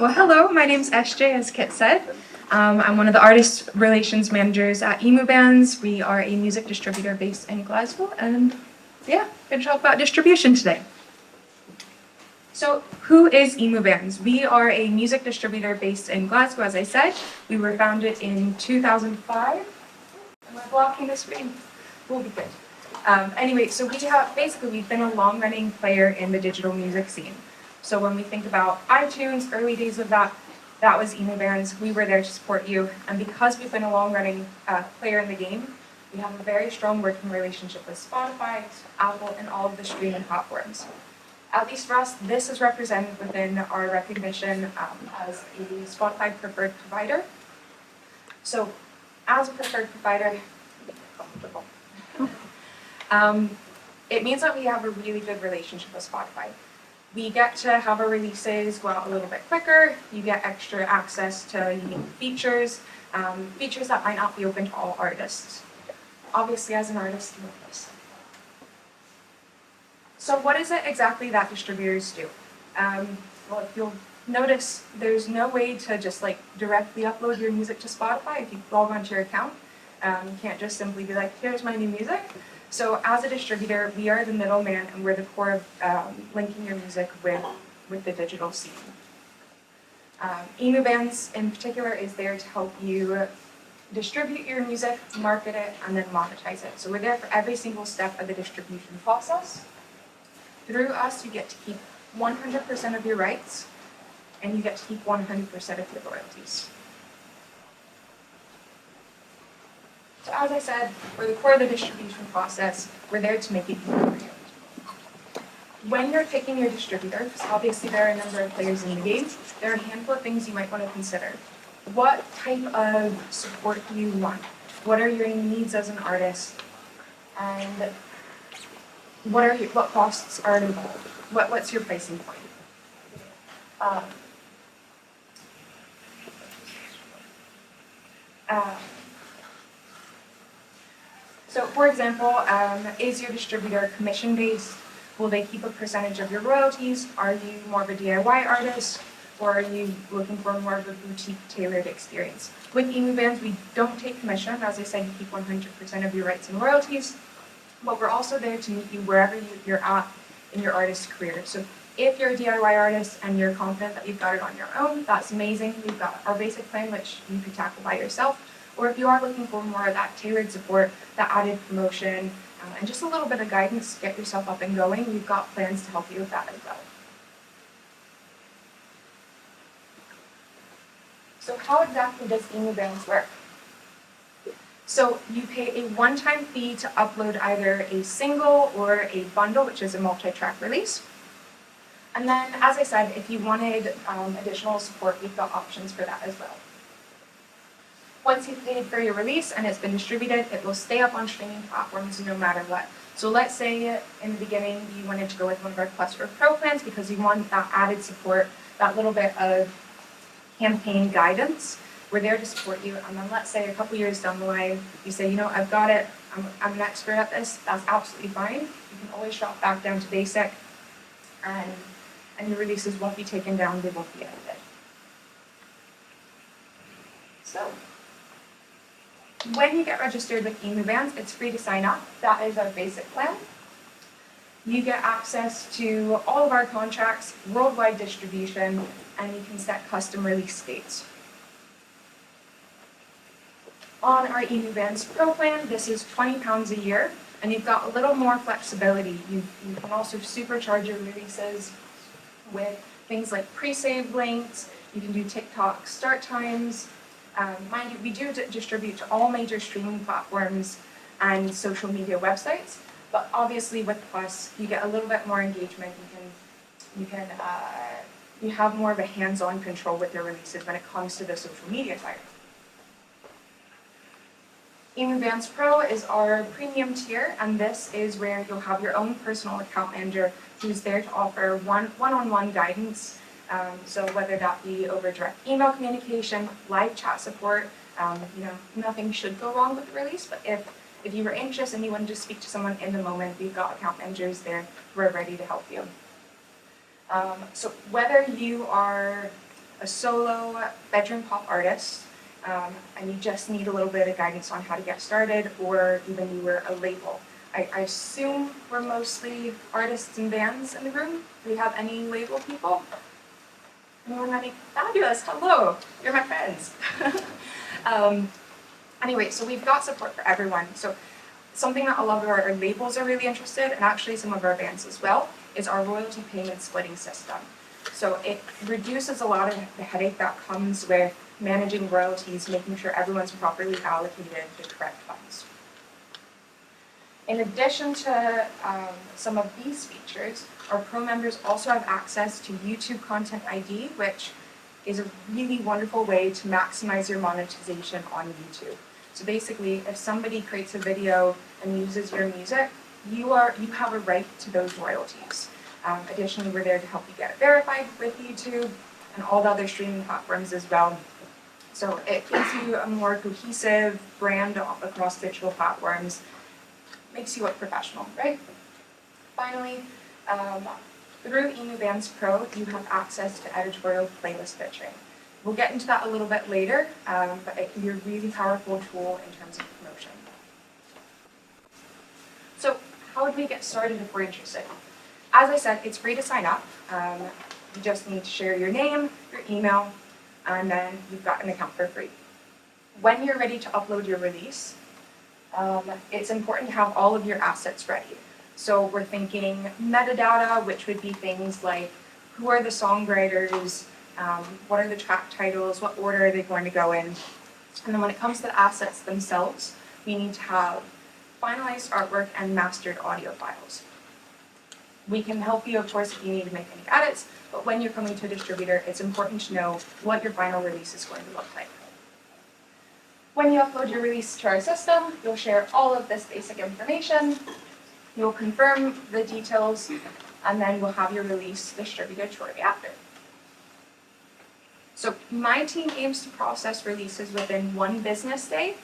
Well, hello, my name's SJ, as Kit said. I'm one of the artist relations managers at EmuBands. We are a music distributor based in Glasgow, and yeah, going to talk about distribution today. So, who is EmuBands? We are a music distributor based in Glasgow, as I said. We were founded in 2005. Am I blocking the screen? We'll be good. Anyway, so we've been a long-running player in the digital music scene. So when we think about iTunes, early days of that was EmuBands. We were there to support you. And because we've been a long-running player in the game, we have a very strong working relationship with Spotify, Apple, and all of the streaming platforms. At least for us, this is represented within our recognition as a Spotify preferred provider. So as a preferred provider, it means that we have a really good relationship with Spotify. We get to have our releases go out a little bit quicker. You get extra access to unique features, features that might not be open to all artists. Obviously, as an artist, you know this. So what is it exactly that distributors do? Well, if you'll notice, there's no way to just directly upload your music to Spotify if you log onto your account. You can't just simply be like, here's my new music. So as a distributor, we are the middleman and we're the core of linking your music with the digital scene. EmuBands in particular is there to help you distribute your music, market it, and then monetize it. So we're there for every single step of the distribution process. Through us, you get to keep 100% of your rights, and you get to keep 100% of your royalties. So as I said, we're the core of the distribution process. We're there to make it easy for you. When you're picking your distributor, because obviously there are a number of players in the game, there are a handful of things you might want to consider. What type of support do you want? What are your needs as an artist? And what costs are involved? What's your pricing point? So for example, is your distributor commission-based? Will they keep a percentage of your royalties? Are you more of a DIY artist? Or are you looking for more of a boutique tailored experience? With EmuBands, we don't take commission. As I said, you keep 100% of your rights and royalties. But we're also there to meet you wherever you're at in your artist career. So if you're a DIY artist and you're confident that you've got it on your own, that's amazing. We've got our basic plan, which you could tackle by yourself. Or if you are looking for more of that tailored support, that added promotion, and just a little bit of guidance to get yourself up and going, we've got plans to help you with that as well. So how exactly does EmuBands work? So you pay a one-time fee to upload either a single or a bundle, which is a multi-track release. And then, as I said, if you wanted additional support, we've got options for that as well. Once you've paid for your release and it's been distributed, it will stay up on streaming platforms no matter what. So let's say in the beginning you wanted to go with one of our Plus or Pro plans because you want that added support, that little bit of campaign guidance. We're there to support you. And then let's say a couple years down the line, you say, you know, I've got it, I'm an expert at this, that's absolutely fine. You can always drop back down to basic and your releases won't be taken down, they won't be edited. So, when you get registered with EmuBands, it's free to sign up. That is our basic plan. You get access to all of our contracts, worldwide distribution, and you can set custom release dates. On our EmuBands Pro plan, this is £20 a year, and you've got a little more flexibility. You can also supercharge your releases with things like pre-save links. You can do TikTok start times. Mind you, we do distribute to all major streaming platforms and social media websites, but obviously with Plus, you get a little bit more engagement. You have more of a hands-on control with your releases when it comes to the social media side. EmuBands Pro is our premium tier, and this is where you'll have your own personal account manager who's there to offer one-on-one guidance. So whether that be over direct email communication, live chat support, nothing should go wrong with the release, but if you were anxious and you wanted to speak to someone in the moment, we've got account managers there who are ready to help you. So whether you are a solo bedroom pop artist, and you just need a little bit of guidance on how to get started, or even you were a label. I assume we're mostly artists and bands in the room. Do we have any label people? Anyone ready? Fabulous, hello, you're my friends. Anyway, so we've got support for everyone. So something that a lot of our labels are really interested, and actually some of our bands as well, is our royalty payment splitting system. So it reduces a lot of the headache that comes with managing royalties, making sure everyone's properly allocated the correct funds. In addition to some of these features, our pro members also have access to YouTube Content ID, which is a really wonderful way to maximize your monetization on YouTube. So basically, if somebody creates a video and uses your music, you have a right to those royalties. Additionally, we're there to help you get it verified with YouTube and all the other streaming platforms as well. So it gives you a more cohesive brand across digital platforms, makes you look professional, right? Finally, through EmuBands Pro, you have access to editorial playlist pitching. We'll get into that a little bit later, but it can be a really powerful tool in terms of promotion. So how would we get started if we're interested? As I said, it's free to sign up. You just need to share your name, your email, and then you've got an account for free. When you're ready to upload your release, it's important to have all of your assets ready. So we're thinking metadata, which would be things like who are the songwriters, what are the track titles, what order are they going to go in. And then when it comes to the assets themselves, we need to have finalized artwork and mastered audio files. We can help you, of course, if you need to make any edits, but when you're coming to a distributor, it's important to know what your final release is going to look like. When you upload your release to our system, you'll share all of this basic information, you'll confirm the details, and then we'll have your release distributed shortly after. So my team aims to process releases within 1 business day.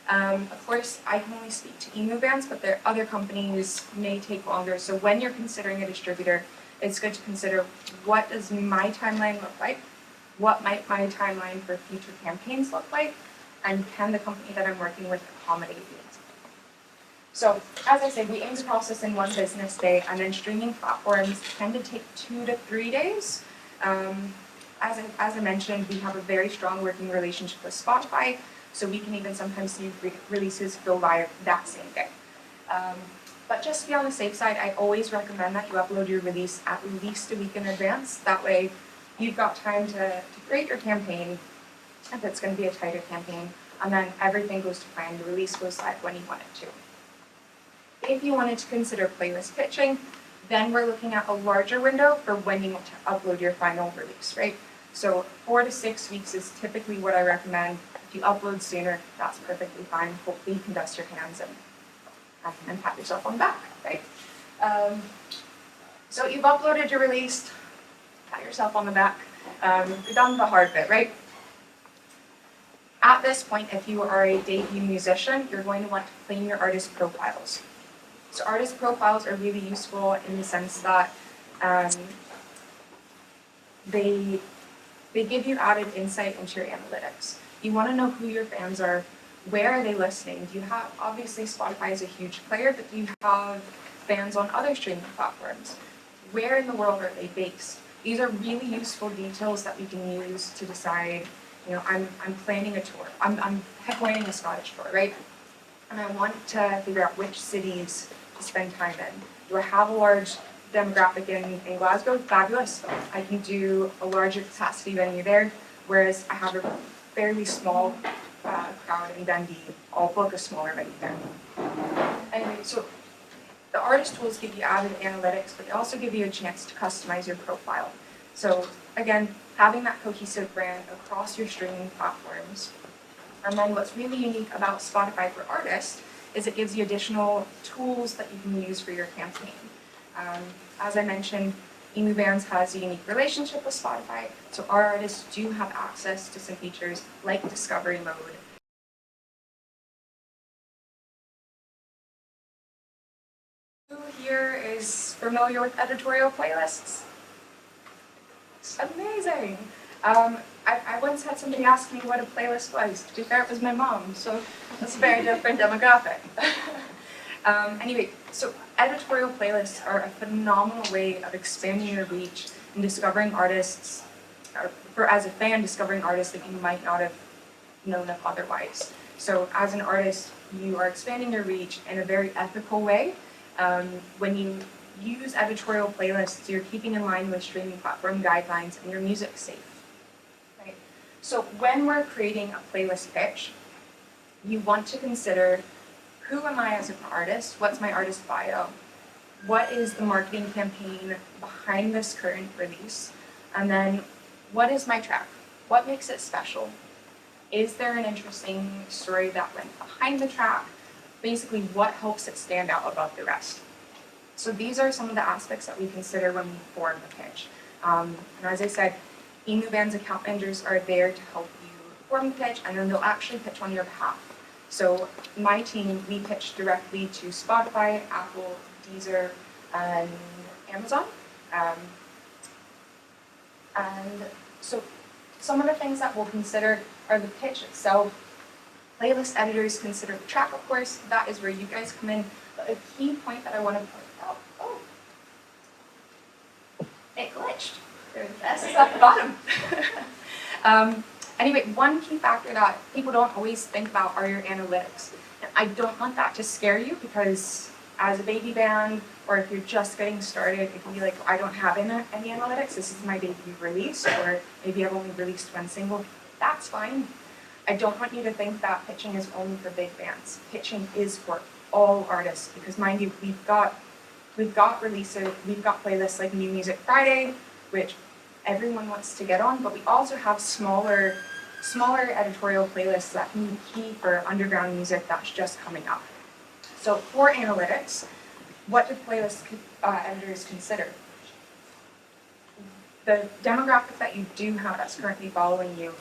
Of course, I can only speak to EmuBands, but there other companies may take longer. So when you're considering a distributor, it's good to consider what does my timeline look like, what might my timeline for future campaigns look like, and can the company that I'm working with accommodate these? So as I said, we aim to process in 1 business day, and then streaming platforms tend to take 2 to 3 days. As I mentioned, we have a very strong working relationship with Spotify, so we can even sometimes see releases go live that same day. But just to be on the safe side, I always recommend that you upload your release at least a week in advance. That way, you've got time to create your campaign, if it's going to be a tighter campaign, and then everything goes to plan. The release goes live when you want it to. If you wanted to consider playlist pitching, then we're looking at a larger window for when you want to upload your final release, right? So 4 to 6 weeks is typically what I recommend. If you upload sooner, that's perfectly fine. Hopefully you can dust your hands and pat yourself on the back, right? So you've uploaded your release, pat yourself on the back. You've done the hard bit, right? At this point, if you are a debut musician, you're going to want to claim your artist profiles. So artist profiles are really useful in the sense that they give you added insight into your analytics. You want to know who your fans are, where are they listening? Do you have, obviously Spotify is a huge player, but do you have fans on other streaming platforms? Where in the world are they based? These are really useful details that we can use to decide, you know, I'm planning a tour. I'm headlining a Scottish tour, right? And I want to figure out which cities to spend time in. Do I have a large demographic in Glasgow? Fabulous. I can do a larger capacity venue there, whereas I have a fairly small crowd in Dundee. I'll book a smaller venue there. Anyway, so the artist tools give you added analytics, but they also give you a chance to customize your profile. So again, having that cohesive brand across your streaming platforms. And then what's really unique about Spotify for Artists is it gives you additional tools that you can use for your campaign. As I mentioned, EmuBands has a unique relationship with Spotify, so our artists do have access to some features like Discovery Mode. Who here is familiar with editorial playlists? Amazing! I once had somebody ask me what a playlist was. To be fair, it was my mom, so that's a very different demographic. Anyway, so editorial playlists are a phenomenal way of expanding your reach and discovering artists, or for as a fan, discovering artists that you might not have known of otherwise. So as an artist, you are expanding your reach in a very ethical way. When you use editorial playlists, you're keeping in line with streaming platform guidelines and your music's safe. Right? So when we're creating a playlist pitch, you want to consider, who am I as an artist? What's my artist bio? What is the marketing campaign behind this current release? And then, what is my track? What makes it special? Is there an interesting story that went behind the track? Basically, what helps it stand out above the rest? So these are some of the aspects that we consider when we form a pitch. And as I said, EmuBands account managers are there to help you form the pitch, and then they'll actually pitch on your behalf. So my team, we pitch directly to Spotify, Apple, Deezer, and Amazon. And so some of the things that we'll consider are the pitch itself. Playlist editors consider the track, of course. That is where you guys come in. But a key point that I want to point out, it glitched. There's the S is at the bottom. Anyway, one key factor that people don't always think about are your analytics. And I don't want that to scare you, because as a baby band, or if you're just getting started, it can be like, I don't have any analytics, this is my debut release, or maybe I've only released one single. That's fine. I don't want you to think that pitching is only for big bands. Pitching is for all artists, because mind you, we've got releases, we've got playlists like New Music Friday, which everyone wants to get on, but we also have smaller editorial playlists that can be key for underground music that's just coming up. So for analytics, what do playlist editors consider? The demographic that you do have that's currently following you,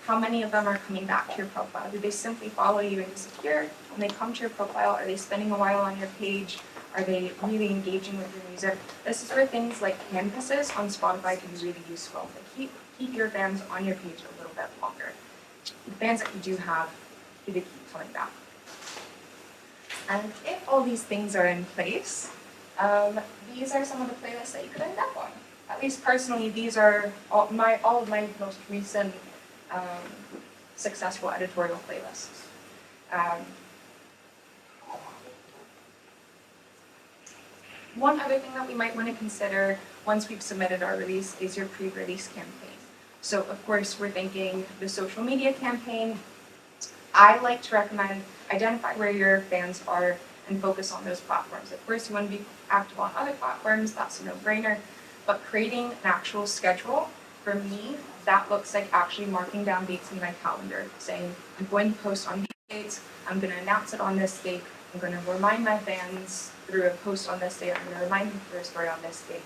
how many of them are coming back to your profile? Do they simply follow you and disappear? When they come to your profile, are they spending a while on your page? Are they really engaging with your music? This is where things like canvases on Spotify can be really useful. They keep your fans on your page a little bit longer. The fans that you do have, do they keep coming back? And if all these things are in place, these are some of the playlists that you could end up on. At least personally, these are all of my most recent successful editorial playlists. One other thing that we might want to consider once we've submitted our release is your pre-release campaign. So of course, we're thinking the social media campaign. I like to recommend identify where your fans are and focus on those platforms. Of course, you want to be active on other platforms, that's a no-brainer, but creating an actual schedule, for me, that looks like actually marking down dates in my calendar, saying, I'm going to post on these dates, I'm going to announce it on this date, I'm going to remind my fans through a post on this date, I'm going to remind them through a story on this date.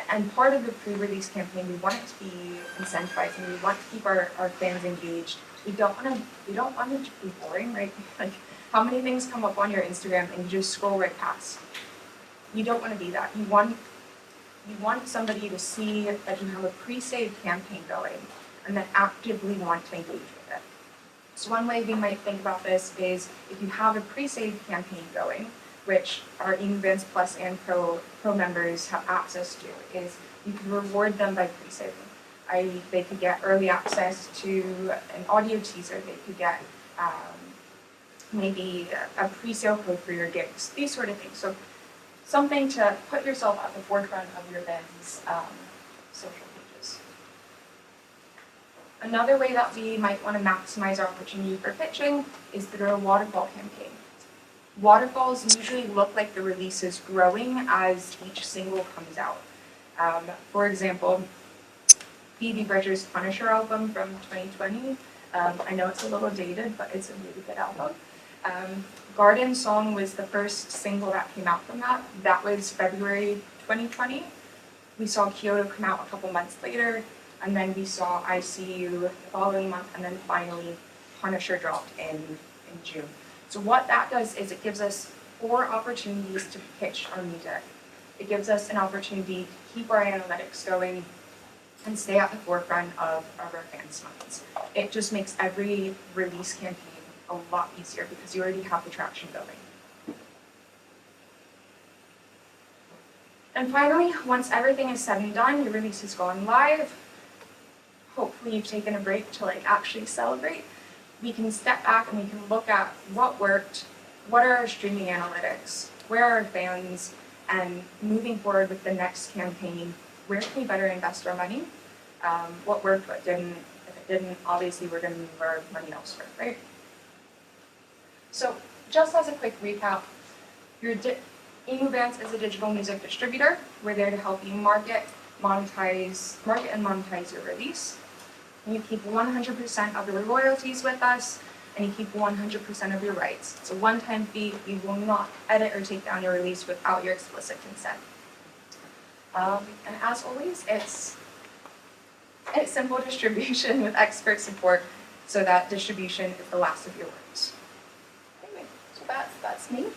And part of the pre-release campaign, we want it to be incentivizing. We want to keep our fans engaged. We don't want it to be boring, right? Like, how many things come up on your Instagram and you just scroll right past? You don't want to be that. You want somebody to see that you have a pre-saved campaign going and then actively want to engage with it. So one way we might think about this is if you have a pre-saved campaign going, which our EmuBands Plus and Pro members have access to, is you can reward them by pre-saving. They could get early access to an audio teaser, they could get maybe a pre-sale code for your gigs, these sort of things. So something to put yourself at the forefront of your band's social pages. Another way that we might want to maximize our opportunity for pitching is through a waterfall campaign. Waterfalls usually look like the release is growing as each single comes out. For example, Phoebe Bridgers' Punisher album from 2020. I know it's a little dated, but it's a really good album. Garden Song was the first single that came out from that. That was February 2020. We saw Kyoto come out a couple months later, and then we saw I See You the following month, and then finally Punisher dropped in June. So what that does is it gives us 4 opportunities to pitch our music. It gives us an opportunity to keep our analytics going and stay at the forefront of our fans' minds. It just makes every release campaign a lot easier because you already have the traction going. And finally, once everything is said and done, your release is going live. Hopefully you've taken a break to actually celebrate. We can step back and we can look at what worked, what are our streaming analytics, where are our fans, and moving forward with the next campaign, where can we better invest our money? What worked, what didn't. If it didn't, obviously we're going to move our money elsewhere, right? So just as a quick recap, EmuBands is a digital music distributor. We're there to help you market and monetize your release. You keep 100% of your royalties with us, and you keep 100% of your rights. It's a one-time fee. We will not edit or take down your release without your explicit consent. And as always, it's simple distribution with expert support so that distribution is the last of your words. Anyway, so that's me.